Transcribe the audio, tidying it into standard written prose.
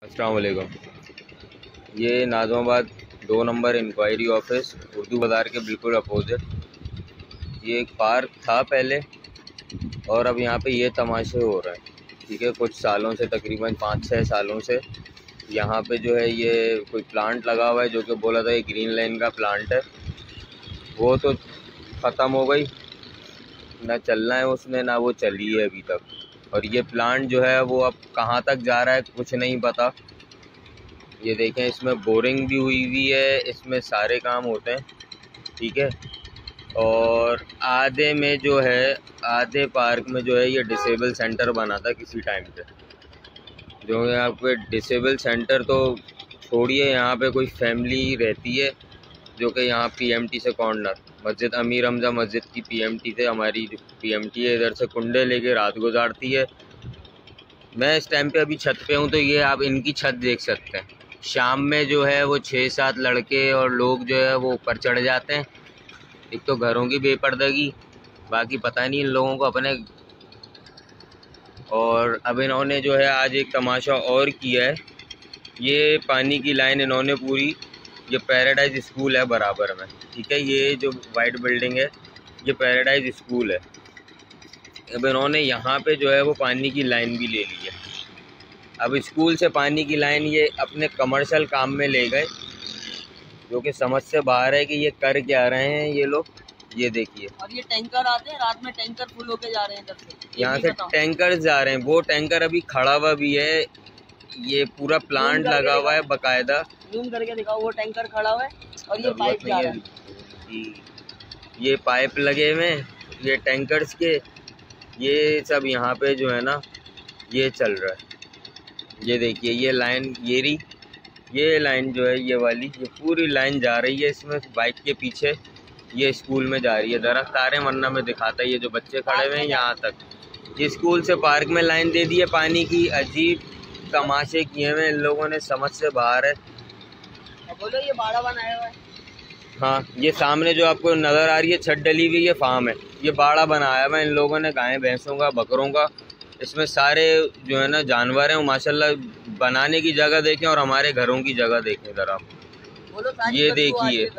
अस्सलाम वालेकुम। ये नाज़माबाद 2 नंबर इंक्वायरी ऑफिस उर्दू बाज़ार के बिल्कुल अपोजिट ये एक पार्क था पहले, और अब यहाँ पे ये तमाशे हो रहे हैं। ठीक है, कुछ सालों से, तकरीबन 5-6 सालों से यहाँ पे जो है ये कोई प्लांट लगा हुआ है, जो कि बोला था ये ग्रीन लाइन का प्लांट है। वो तो ख़त्म हो गई, ना चलना है उसमें, ना वो चली है अभी तक। और ये प्लांट जो है वो अब कहाँ तक जा रहा है कुछ नहीं पता। ये देखें, इसमें बोरिंग भी हुई है, इसमें सारे काम होते हैं। ठीक है, और आधे में जो है, आधे पार्क में जो है ये डिसेबल सेंटर बना था किसी टाइम पे। जो यहाँ पे डिसेबल सेंटर तो छोड़िए, यहाँ पे कोई फैमिली रहती है जो कि यहाँ पीएमटी से कॉर्नर मस्जिद अमीर हमजा मस्जिद की पीएमटी से, हमारी जो पीएमटी है इधर से कुंडे लेके रात गुजारती है। मैं इस टाइम पे अभी छत पे हूँ, तो ये आप इनकी छत देख सकते हैं। शाम में जो है वो 6-7 लड़के और लोग जो है वो ऊपर चढ़ जाते हैं। एक तो घरों की बेपर्दगी, बाकी पता नहीं इन लोगों को अपने। और अब इन्होंने जो है आज एक तमाशा और किया है। ये पानी की लाइन इन्होंने पूरी, ये पैराडाइज स्कूल है बराबर में। ठीक है, ये जो वाइट बिल्डिंग है ये पैराडाइज स्कूल है। अब इन्होंने यहाँ पे जो है वो पानी की लाइन भी ले ली है। अब स्कूल से पानी की लाइन ये अपने कमर्शियल काम में ले गए, जो कि समझ से बाहर है कि ये कर क्या रहे हैं ये लोग। ये देखिए, और ये टैंकर आते हैं रात में, टैंकर फुल होके जा रहे हैं इधर से, यहाँ से टैंकर जा रहे हैं। वो टैंकर अभी खड़ा हुआ भी है, ये पूरा प्लांट लगा हुआ है बाकायदा। जूम करके दिखाओ, वो टैंकर खड़ा हुआ है और ये पाइप जा रहा है। ये पाइप लगे हुए हैं, ये टैंकर्स के, ये सब यहाँ पे जो है ना ये चल रहा है। ये देखिए, ये लाइन, ये लाइन जो है ये वाली, ये पूरी लाइन जा रही है इसमें बाइक के पीछे। ये स्कूल में जा रही है। दरख्त आ रहे हैं, वरना में दिखाता है। ये जो बच्चे खड़े हुए हैं यहाँ तक, ये स्कूल से पार्क में लाइन दे दी है पानी की। अजीब तमाशे किए हुए इन लोगों ने, समझ से बाहर है। बोलो, ये बाड़ा बनाया हुआ है। हाँ, ये सामने जो आपको नज़र आ रही है छत डली हुई, ये फार्म है। ये बाड़ा बनाया हुआ इन लोगों ने, गाय भैंसों का, बकरों का। इसमें सारे जो है ना जानवर हैं। माशाल्लाह, बनाने की जगह देखें और हमारे घरों की जगह देखें ज़रा। ये देखिए,